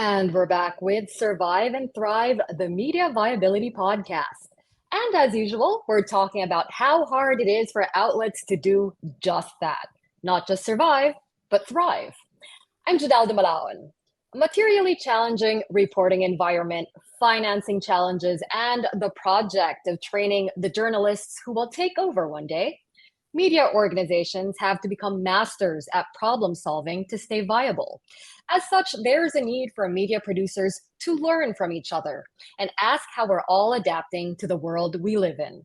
And we're back with Survive and Thrive, the Media Viability Podcast. And as usual, we're talking about how hard it is for outlets to do just that. Not just survive, but thrive. I'm Jadalda Malawan. A materially challenging reporting environment, financing challenges, and the project of training the journalists who will take over one day. Media organizations have to become masters at problem solving to stay viable. As such, there's a need for media producers to learn from each other and ask how we're all adapting to the world we live in.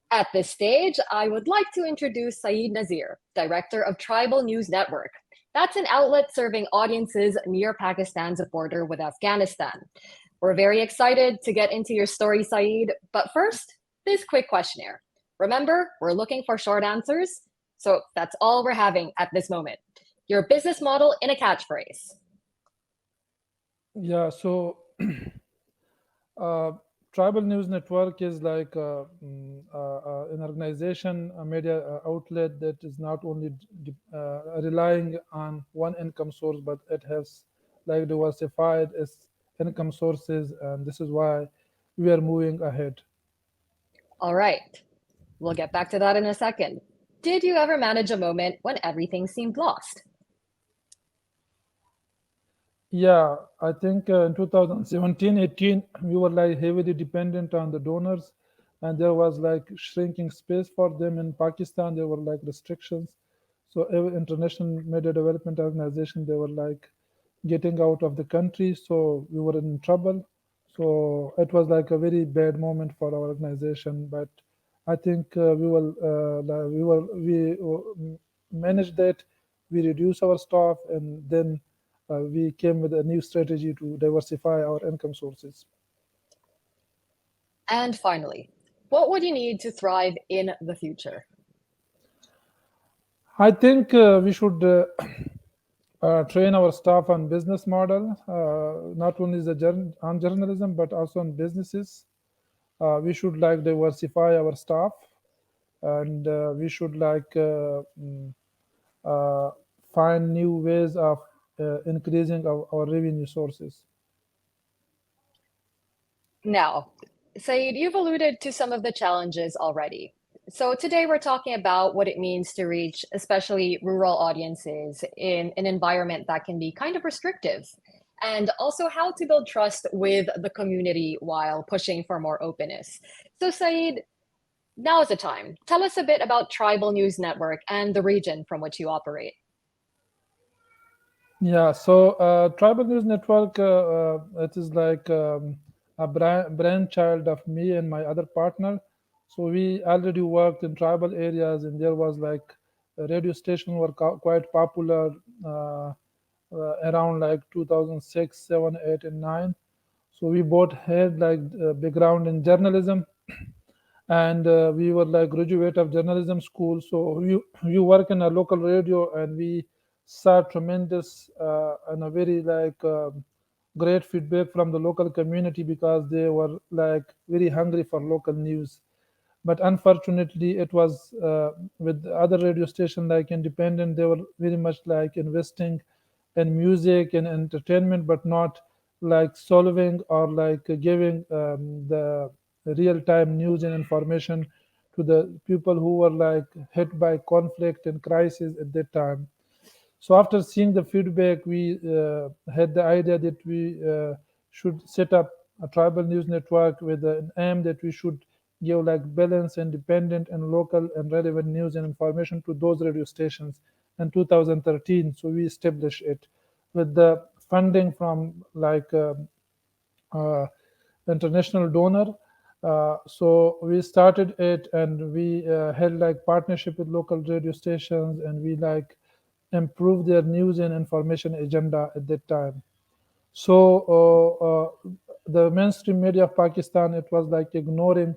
At this stage, I would like to introduce Said Nazir, Director of Tribal News Network. That's an outlet serving audiences near Pakistan's border with Afghanistan. We're very excited to get into your story, Said, but first, this quick questionnaire. Remember, we're looking for short answers, so that's all we're having at this moment. Your business model in a catchphrase. Yeah, so uh, Tribal News Network is like an organization, a media outlet that is not only relying on one income source, but it has like diversified its income sources, and this is why we are moving ahead. All right, we'll get back to that in a second. Did you ever manage a moment when everything seemed lost? Yeah, I think in 2017-18, we were like heavily dependent on the donors, and there was like shrinking space for them in Pakistan. There were like restrictions. So every international media development organization, they were like getting out of the country. So we were in trouble. So it was like a very bad moment for our organization. But I think we managed that. We reduced our staff, and then we came with a new strategy to diversify our income sources. And finally, what would you need to thrive in the future? I think we should train our staff on business model, not only on journalism but also on businesses. We should like diversify our staff, and we should like uh, find new ways of increasing our revenue sources. Now, Saeed, you've alluded to some of the challenges already. So today we're talking about what it means to reach especially rural audiences in an environment that can be kind of restrictive, and also how to build trust with the community while pushing for more openness. So Saeed, now is the time. Tell us a bit about Tribal News Network and the region from which you operate. Yeah, so Tribal News Network, it is like a brainchild of me and my other partner. So we already worked in tribal areas, and there was like a radio station were quite popular uh, around like 2006, 7, 8, and 9. So we both had like background in journalism, and we were like graduate of journalism school. So we work in a local radio, and we saw tremendous and a very like great feedback from the local community because they were like very hungry for local news. But unfortunately, it was with the other radio station like independent, they were very much like investing in music and entertainment, but not like solving or like giving the real-time news and information to the people who were like hit by conflict and crisis at that time. So after seeing the feedback, we had the idea that we should set up a tribal news network with an aim that we should give like balanced, independent, and local and relevant news and information to those radio stations in 2013. So we established it with the funding from like uh, international donor. So we started it, and we had like partnership with local radio stations, and we like improved their news and information agenda at that time. So the mainstream media of Pakistan, it was like ignoring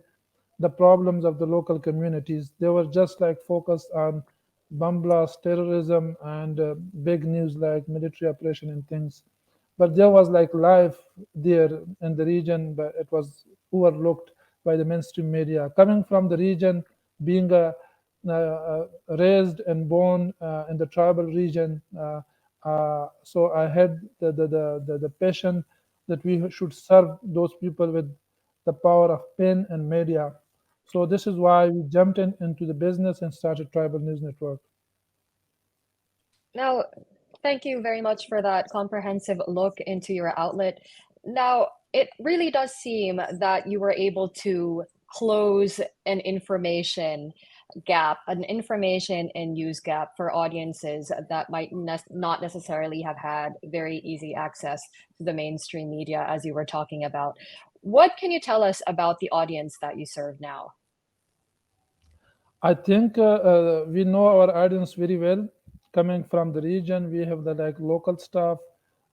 the problems of the local communities. They were just like focused on bomb blast, terrorism, and big news like military operation and things. But there was like life there in the region, but it was overlooked by the mainstream media. Coming from the region, being raised and born in the tribal region, So I had the passion that we should serve those people with the power of pen and media. So this is why we jumped into the business and started Tribal News Network. Now, thank you very much for that comprehensive look into your outlet. Now, it really does seem that you were able to close an information gap, an information and use gap for audiences that might not necessarily have had very easy access to the mainstream media, as you were talking about. What can you tell us about the audience that you serve now? I think we know our audience very well. Coming from the region, we have the like local staff,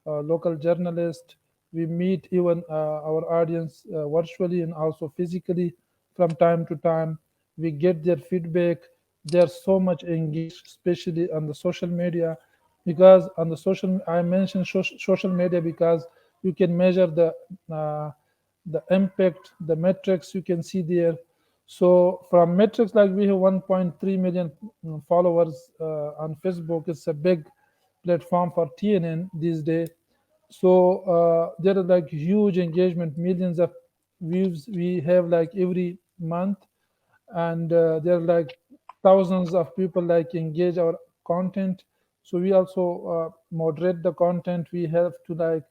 local journalists. We meet even our audience virtually and also physically from time to time. We get their feedback. They're so much engaged, especially on the social media, because on the social, I mentioned social media because you can measure uh, the impact, the metrics you can see there. So from metrics, like we have 1.3 million followers on Facebook. It's a big platform for TNN these days. So there is like huge engagement, millions of views we have like every month, and there are like thousands of people like engage our content. So we also moderate the content. We have to like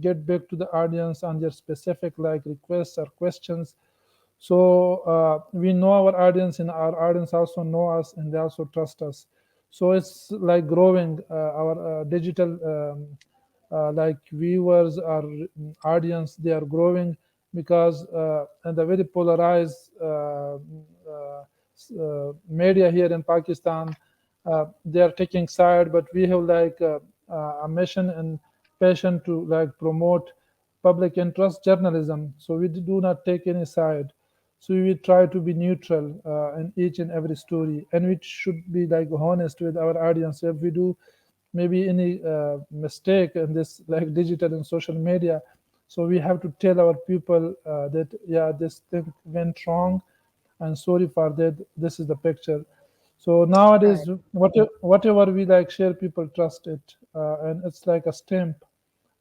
get back to the audience on their specific like requests or questions. So we know our audience, and our audience also know us, and they also trust us. So it's like growing our digital like viewers or audience. They are growing because and the very polarized media here in Pakistan, they are taking side, but we have like a mission and passion to like promote public interest journalism. So we do not take any side. So we try to be neutral in each and every story, and we should be like honest with our audience. If we do maybe any mistake in this like digital and social media, so we have to tell our people that yeah, this thing went wrong, and sorry for that. This is the picture. So nowadays, Right. whatever we like share, people trust it, and it's like a stamp,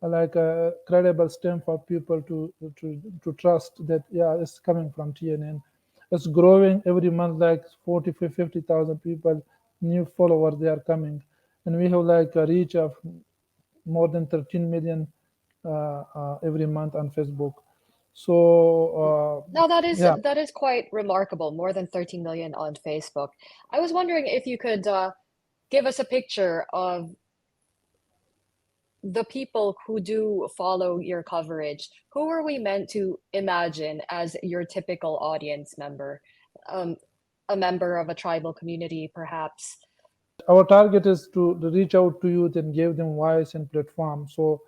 like a credible stamp for people to trust that yeah, it's coming from TNN. It's growing every month, like 40 50,000 people, new followers they are coming, and we have like a reach of more than 13 million every month on Facebook. So Now yeah. that is quite remarkable, more than 13 million on Facebook. I was wondering if you could give us a picture of the people who do follow your coverage. Who are we meant to imagine as your typical audience member? Um, a member of a tribal community, perhaps. Our target is to reach out to youth and give them voice and platform. So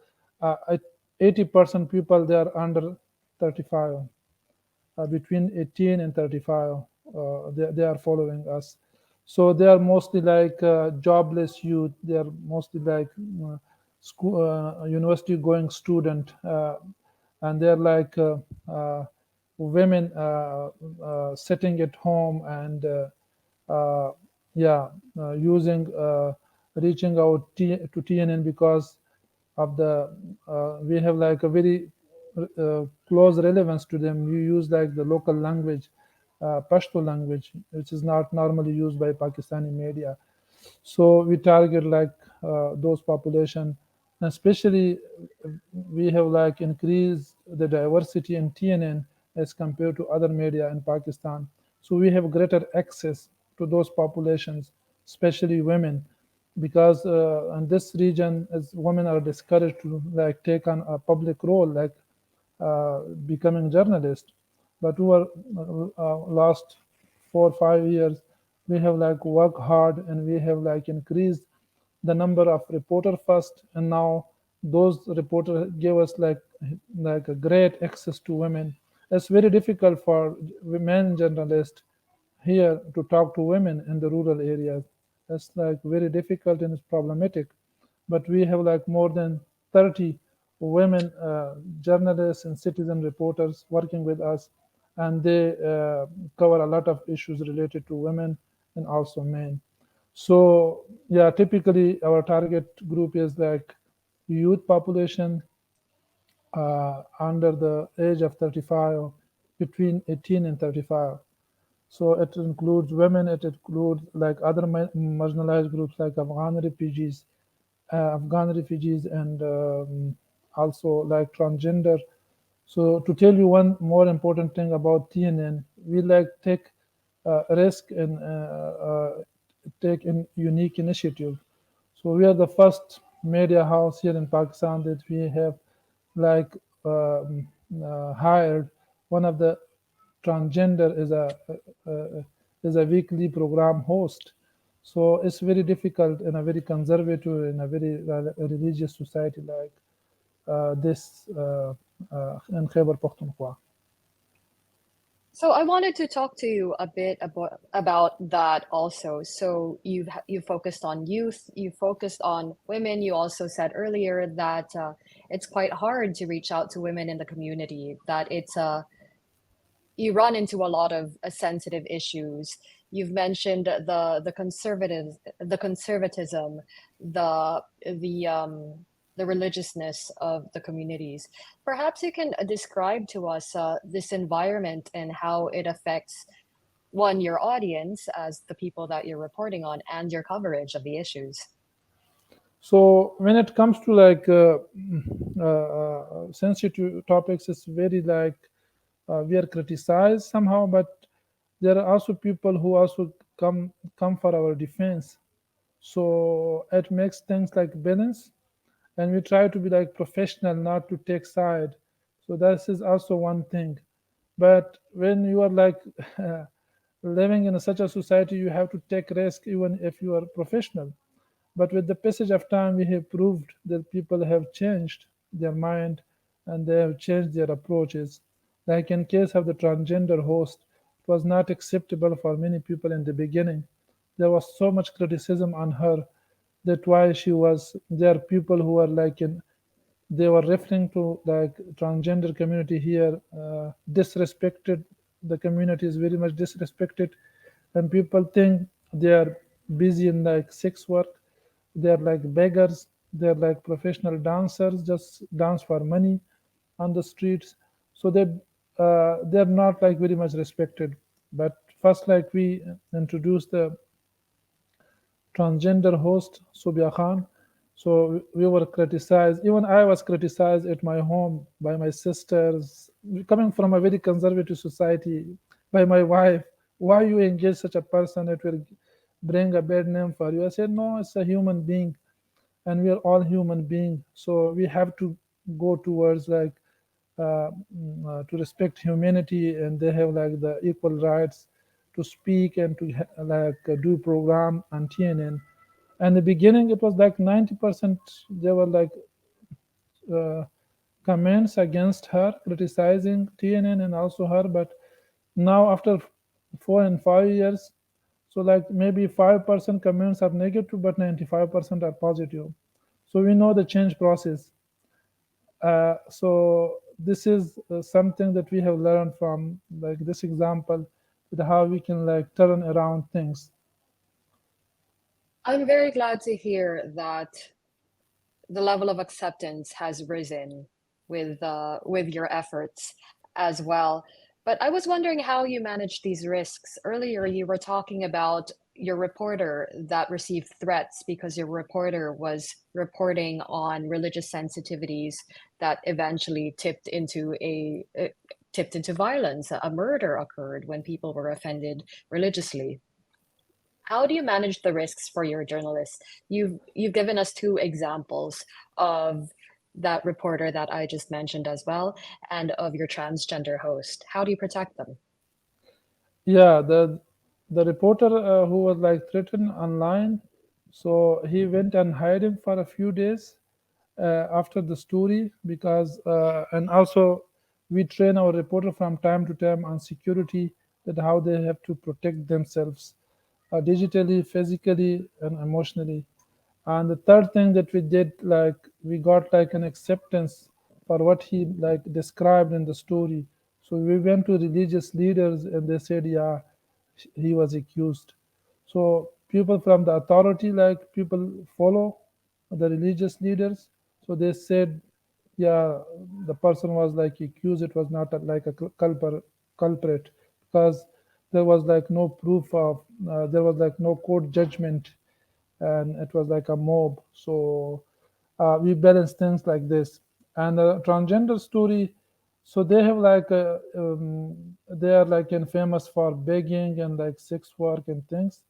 80% people they are under 35, between 18 and 35, they are following us. So they are mostly like jobless youth. They are mostly like school, university going student, and they are like uh, women sitting at home and uh, yeah, using reaching out to TNN because of the we have like a very close relevance to them. You use like the local language, Pashto language, which is not normally used by Pakistani media. So we target like those population, and especially we have like increased the diversity in TNN as compared to other media in Pakistan. So we have greater access to those populations, especially women, because in this region, as women are discouraged to like take on a public role, like becoming journalist. But over last 4 or 5 years, we have like worked hard, and we have like increased the number of reporter first, and now those reporters give us like a great access to women. It's very difficult for men journalists here to talk to women in the rural areas. It's like very difficult and it's problematic. But we have like more than 30 women journalists and citizen reporters working with us, and they cover a lot of issues related to women and also men. So yeah, typically our target group is like youth population under the age of 35, between 18 and 35. So it includes women, it includes like other marginalized groups like Afghan refugees, and also like transgender. So to tell you one more important thing about TNN, we like take risk and take in unique initiative. So we are the first media house here in Pakistan that we have like hired one of the transgender is a weekly program host. So it's very difficult in a very conservative, in a very religious society like this in Khyber Pakhtunkhwa. So I wanted to talk to you a bit about that also. So you focused on youth, you focused on women. You also said earlier that it's quite hard to reach out to women in the community, that you run into a lot of sensitive issues. You've mentioned the conservatism, the the um, the religiousness of the communities. Perhaps you can describe to us this environment and how it affects one, your audience as the people that you're reporting on, and your coverage of the issues. So when it comes to like sensitive topics, it's very like we are criticized somehow, but there are also people who also come for our defense. So it makes things like balance, and we try to be like professional, not to take side. So this is also one thing. But when you are like living in such a society, you have to take risk even if you are professional. But with the passage of time, we have proved that people have changed their mind and they have changed their approaches. Like in case of the transgender host, it was not acceptable for many people in the beginning. There was so much criticism on her that why she was. There are people who are like in, they were referring to like transgender community here, disrespected. The community is very much disrespected, and people think they are busy in like sex work. They're like beggars. They're like professional dancers, just dance for money on the streets. So they're not like very much respected. But first, like we introduced the transgender host Subia Khan. So we were criticized. Even I was criticized at my home by my sisters, coming from a very conservative society, by my wife. Why you engage such a person? It will bring a bad name for you. I said, no, it's a human being, and we are all human beings. So we have to go towards like to respect humanity, and they have like the equal rights to speak and to like do program on TNN. And the beginning, it was like 90%. They were like uh, comments against her, criticizing TNN and also her. But now, after 4 and 5 years, so like maybe 5% comments are negative, but 95% are positive. So we know the change process. So this is something that we have learned from like this example, with how we can like turn around things. I'm very glad to hear that the level of acceptance has risen with your efforts as well. But I was wondering how you manage these risks. Earlier, you were talking about your reporter that received threats because your reporter was reporting on religious sensitivities that eventually tipped into violence. A murder occurred when people were offended religiously. How do you manage the risks for your journalists? You've given us two examples of that reporter that I just mentioned as well, and of your transgender host. How do you protect them? Yeah, the reporter who was like threatened online, so he went and hiding for a few days after the story, because and also we train our reporter from time to time on security, that how they have to protect themselves digitally, physically, and emotionally. And the third thing that we did, like we got like an acceptance for what he like described in the story. So we went to religious leaders and they said, yeah, he was accused. So people from the authority, like people follow the religious leaders. So they said, yeah, the person was like accused, it was not like a culprit, because there was like no proof of, there was like no court judgment, and it was like a mob. So we balance things like this. And the transgender story, so they have like they are like infamous for begging and like sex work and things.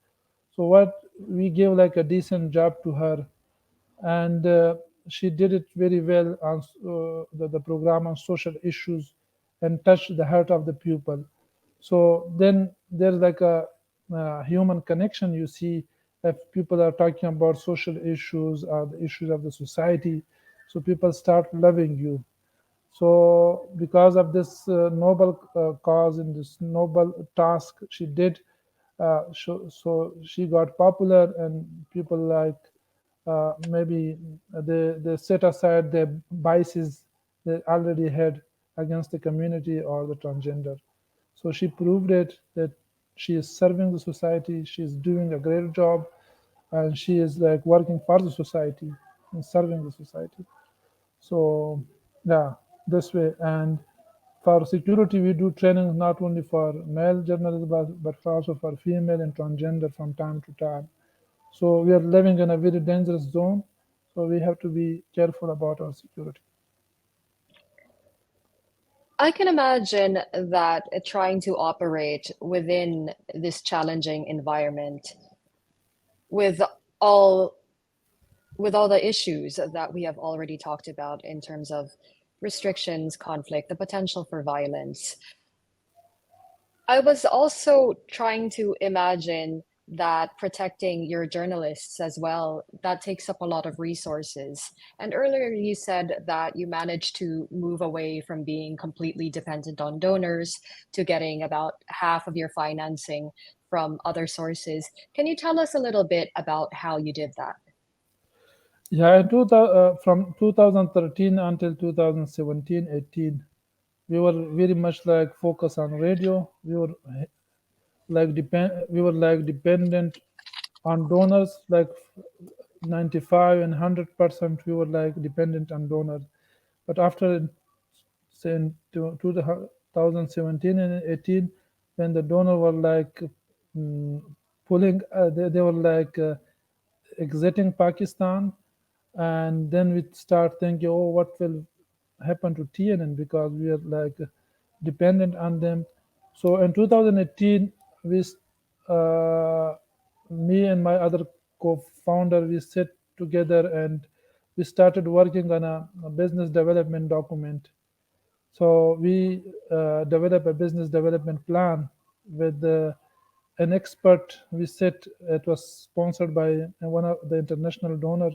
So what, we gave like a decent job to her, and she did it very well on the program on social issues, and touched the heart of the people. So then there's like a human connection, you see, if people are talking about social issues or the issues of the society, so people start loving you. So because of this noble cause and this noble task she did, so she got popular, and people like, maybe they set aside their biases they already had against the community or the transgender. So she proved it that she is serving the society, she is doing a great job, and she is like working for the society and serving the society. So yeah, this way. And for security, we do trainings not only for male journalists, but also for female and transgender from time to time. So we are living in a very dangerous zone. So we have to be careful about our security. I can imagine that trying to operate within this challenging environment with all with all the issues that we have already talked about in terms of restrictions, conflict, the potential for violence. I was also trying to imagine that protecting your journalists as well, that takes up a lot of resources. And earlier you said that you managed to move away from being completely dependent on donors to getting about half of your financing from other sources. Can you tell us a little bit about how you did that? Yeah, from 2013 until 2017-18, we were very much like focused on radio. We were like dependent on donors, like 95 and 100%. We were like dependent on donors. But after, say, in 2017 and 18, when the donor were like mm, pulling, they were like exiting Pakistan, and then we start thinking, oh, what will happen to TNN, because we are like dependent on them. So in 2018, we, uh, me and my other co-founder, we sit together and we started working on a business development document. So we develop a business development plan with an expert. We set, it was sponsored by one of the international donor,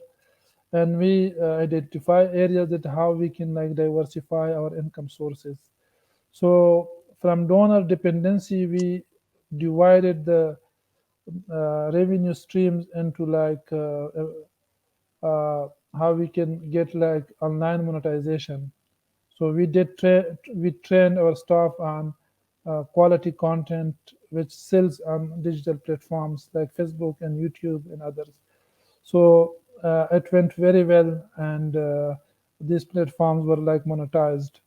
and we identify areas that how we can like diversify our income sources. So from donor dependency, we divided the revenue streams into like how we can get like online monetization. So we trained our staff on quality content which sells on digital platforms like Facebook and YouTube and others. So it went very well, and these platforms were like monetized.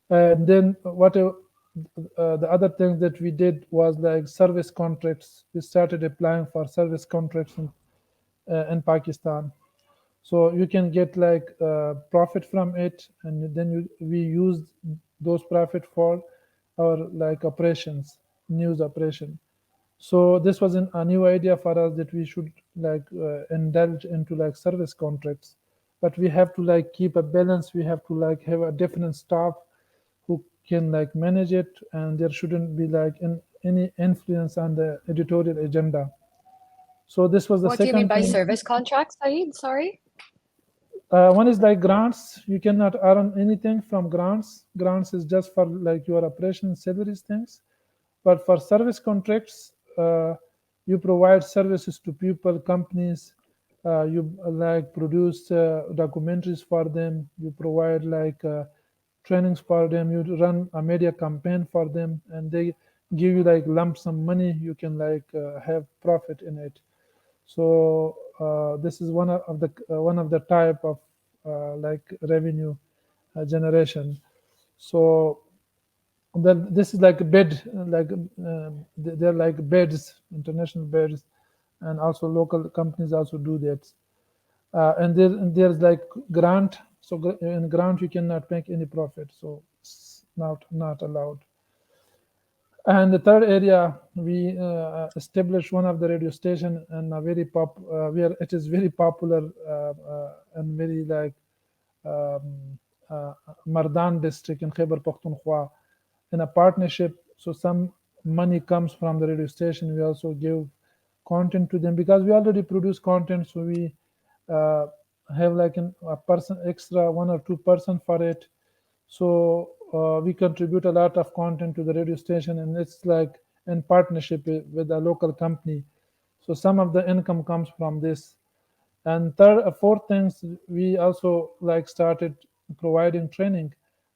And then the other thing that we did was like service contracts. We started applying for service contracts in Pakistan. So you can get like profit from it, and then we use those profit for our like operations, news operation. So this was a new idea for us, that we should like indulge into like service contracts, but we have to like keep a balance. We have to like have a different staff who can like manage it, and there shouldn't be like any influence on the editorial agenda. So this was the What do you mean second by thing. service contracts, Saeed? Sorry. One is like grants. You cannot earn anything from grants. Grants is just for like your operation salaries things. But for service contracts, you provide services to people, companies. You like produce documentaries for them. You provide like trainings for them. You run a media campaign for them, and they give you like lump sum money, you can like have profit in it. So this is one of the type of like revenue generation. So this is like a bed, like they're like beds, international beds, and also local companies also do that. And there's like grant. So in grant you cannot make any profit, so it's not allowed. And the third area, we established one of the radio station and a very where it is very popular and very like um, uh, Mardan district in Khyber Pakhtunkhwa in a partnership. So some money comes from the radio station. We also give content to them because we already produce content. So we uh, have like a person extra 1 or 2% for it. So we contribute a lot of content to the radio station, and it's like in partnership with a local company. So some of the income comes from this. And fourth things, we also like started providing training.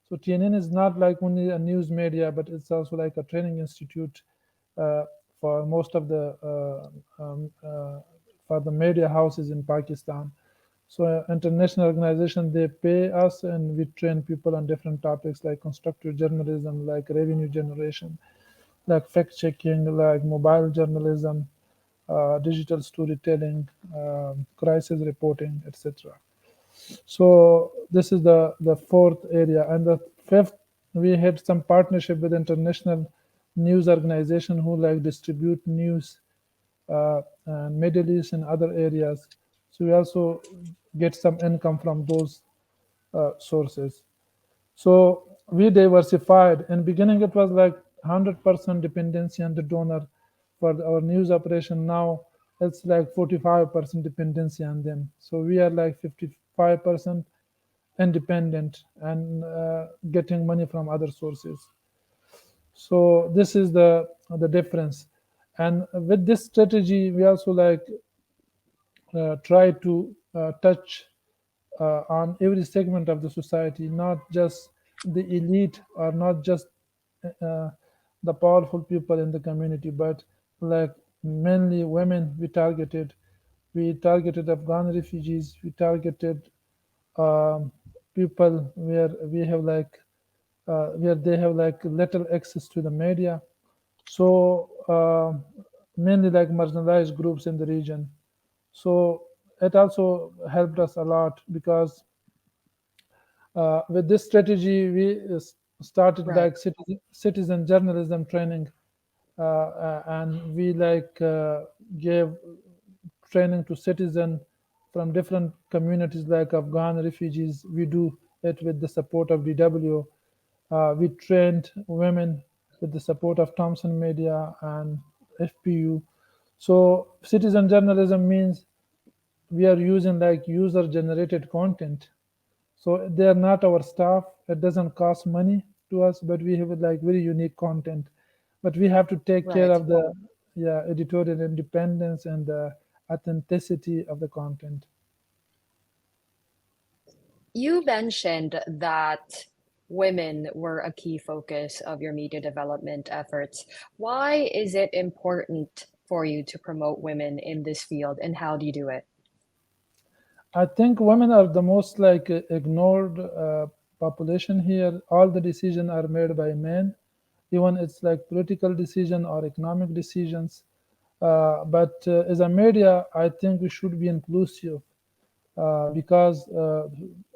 So TNN is not like only a news media, but it's also like a training institute uh, for most of the for the media houses in Pakistan. So international organization, they pay us and we train people on different topics like constructive journalism, like revenue generation, like fact checking, like mobile journalism, digital storytelling, crisis reporting, etc. So this is the fourth area, and the fifth, we had some partnership with international news organization who like distribute news and Middle East and other areas. So we also get some income from those sources. So we diversified. In beginning, it was like 100% dependency on the donor for our news operation. Now it's like 45% dependency on them. So we are like 55% independent and getting money from other sources. So this is the difference. And with this strategy, we also like try to touch on every segment of the society, not just the elite or not just uh, the powerful people in the community, but like mainly women we targeted. We targeted Afghan refugees. We targeted um, people where they have like little access to the media. So mainly like marginalized groups in the region. So it also helped us a lot because with this strategy, we started Right. like citizen journalism training, and we like gave training to citizen from different communities like Afghan refugees. We do it with the support of DW. We trained women with the support of Thomson Media and FPU. So citizen journalism means we are using like user generated content, so they are not our staff. It doesn't cost money to us, but we have like very unique content. But we have to take care Right. of the, yeah, editorial independence and the authenticity of the content. You mentioned that women were a key focus of your media development efforts. Why is it important for you to promote women in this field, and how do you do it? I think women are the most like ignored population here. All the decisions are made by men, even it's like political decision or economic decisions. But as a media, I think we should be inclusive because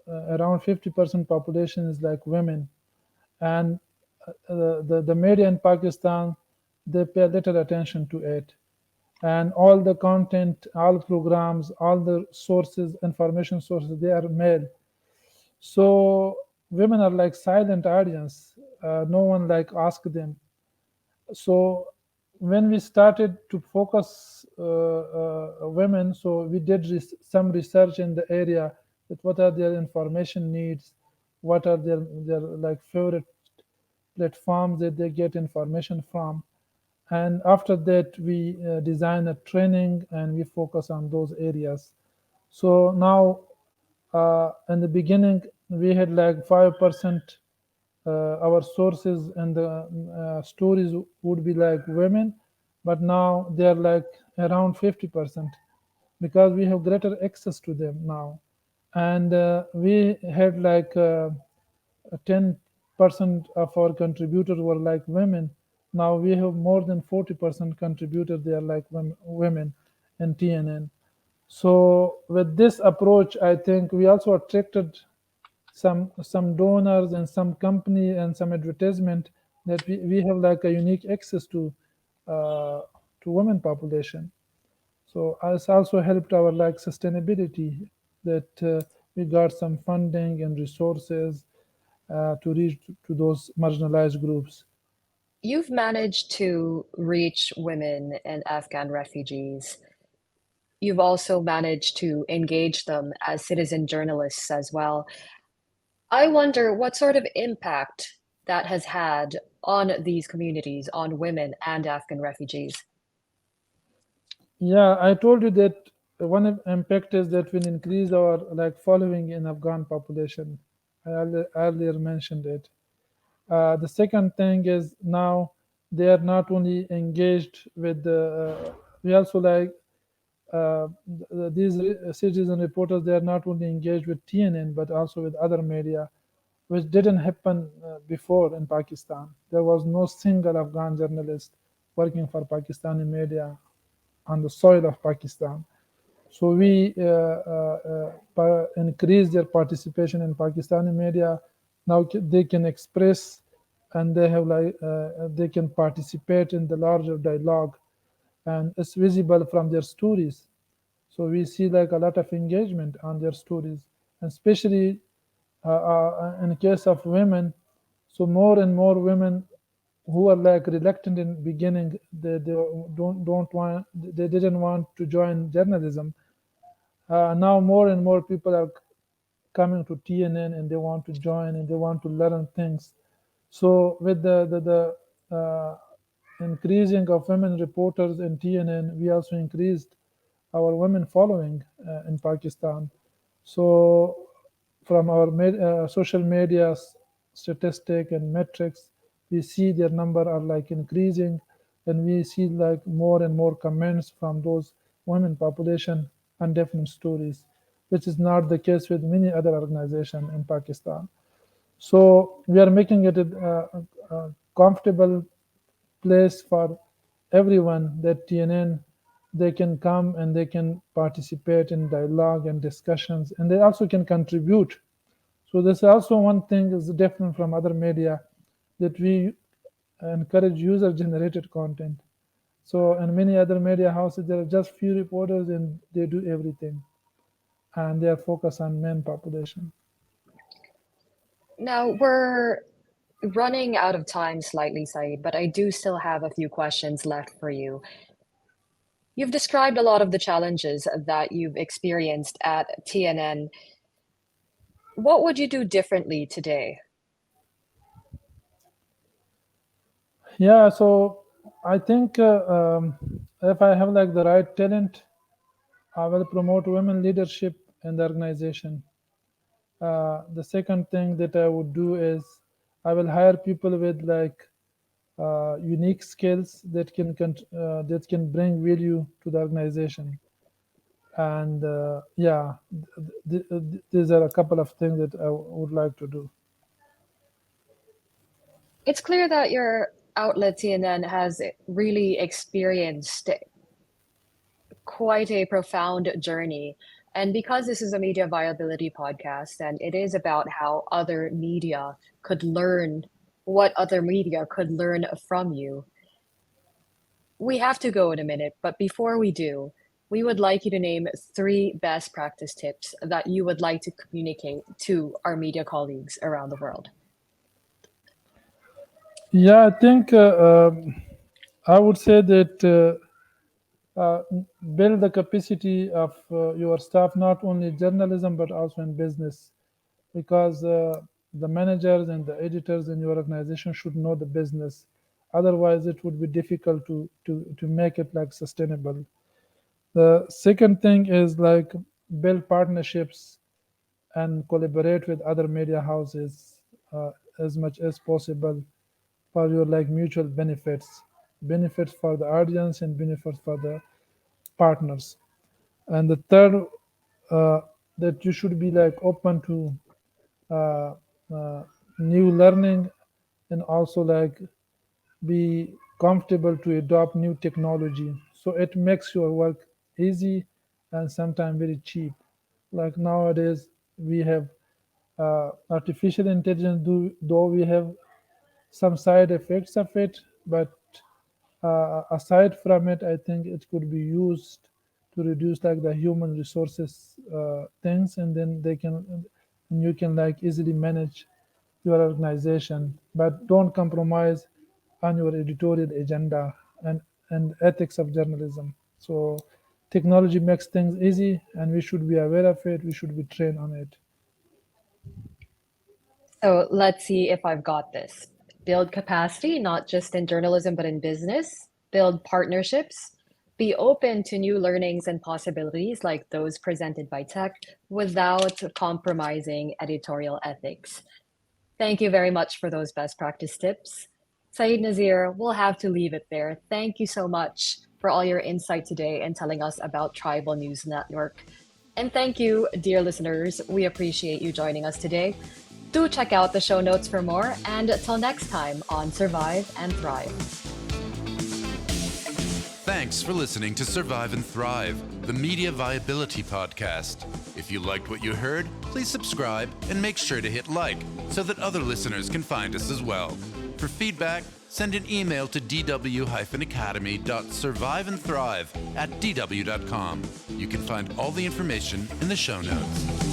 around 50% population is like women, and the media in Pakistan, they pay little attention to it, and all the content, all programs, all the sources, information sources, they are male. So women are like silent audience. No one like ask them. So when we started to focus women, so we did some research in the area that what are their information needs, what are their like favorite platforms that they get information from, and after that we design a training and we focus on those areas. So now in the beginning we had like 5% our sources and the stories would be like women, but now they are like around 50% because we have greater access to them now. And we had like 10% of our contributors were like women. Now we have more than 40% contributors, they are like women in TNN. So with this approach, I think we also attracted some donors and some company and some advertisement that we have like a unique access uh, to women population. So it's also helped our like sustainability that we got some funding and resources to reach to those marginalized groups. You've managed to reach women and Afghan refugees. You've also managed to engage them as citizen journalists as well. I wonder what sort of impact that has had on these communities, on women and Afghan refugees. Yeah, I told you that one impact is that will increase our like following in Afghan population. I earlier mentioned it. The second thing is now they are not only engaged with the, we also like these citizen reporters, they are not only engaged with TNN but also with other media, which didn't happen before in Pakistan. There was no single Afghan journalist working for Pakistani media on the soil of Pakistan. So we increase their participation in Pakistani media. Now they can express and they have like they can participate in the larger dialogue, and it's visible from their stories. So we see like a lot of engagement on their stories, and especially in case of women. So more and more women who are like reluctant in beginning, they don't want, they didn't want to join journalism. Now more and more people are coming to TNN and they want to join and they want to learn things. So with the increasing of women reporters in TNN, we also increased our women following in Pakistan. So from our social media statistic and metrics, we see their number are like increasing, and we see like more and more comments from those women population and different stories, which is not the case with many other organizations in Pakistan. So we are making it a comfortable place for everyone that TNN, they can come and they can participate in dialogue and discussions, and they also can contribute. So this also one thing is different from other media, that we encourage user generated content. So in many other media houses there are just few reporters and they do everything, and they are focused on men population. Now, we're running out of time slightly, Saeed, but I do still have a few questions left for you. You've described a lot of the challenges that you've experienced at TNN. What would you do differently today? Yeah, so I think if I have like the right talent, I will promote women leadership in the organization. The second thing that I would do is I will hire people with like unique skills that that can bring value to the organization. And yeah, these are a couple of things that I would like to do. It's clear that your outlet, CNN, has really experienced quite a profound journey. And because this is a media viability podcast and it is about how other media could learn what other media could learn from you, we have to go in a minute. But before we do, we would like you to name three best practice tips that you would like to communicate to our media colleagues around the world. Yeah, I think I would say that uh, build the capacity of your staff, not only journalism but also in business, because the managers and the editors in your organization should know the business. Otherwise, it would be difficult to make it like sustainable. The second thing is like build partnerships and collaborate with other media houses. as much as possible for your like mutual benefits for the audience and benefits for the partners. And the third, uh, that you should be like open to uh, uh, new learning, and also like be comfortable to adopt new technology, so it makes your work easy and sometimes very cheap. Like nowadays we have artificial intelligence, though we have some side effects of it, but aside from it, I think it could be used to reduce like the human resources things, and then and you can like easily manage your organization, but don't compromise on your editorial agenda and ethics of journalism. So technology makes things easy, and we should be aware of it. We should be trained on it. So let's see if I've got this. Build capacity, not just in journalism, but in business. Build partnerships. Be open to new learnings and possibilities like those presented by tech without compromising editorial ethics. Thank you very much for those best practice tips. Said Nazir, we'll have to leave it there. Thank you so much for all your insight today and telling us about Tribal News Network. And thank you, dear listeners. We appreciate you joining us today. Do check out the show notes for more. And till next time on Survive and Thrive. Thanks for listening to Survive and Thrive, the Media Viability Podcast. If you liked what you heard, please subscribe and make sure to hit like so that other listeners can find us as well. For feedback, send an email to dw-academy.surviveandthrive@dw.com. You can find all the information in the show notes.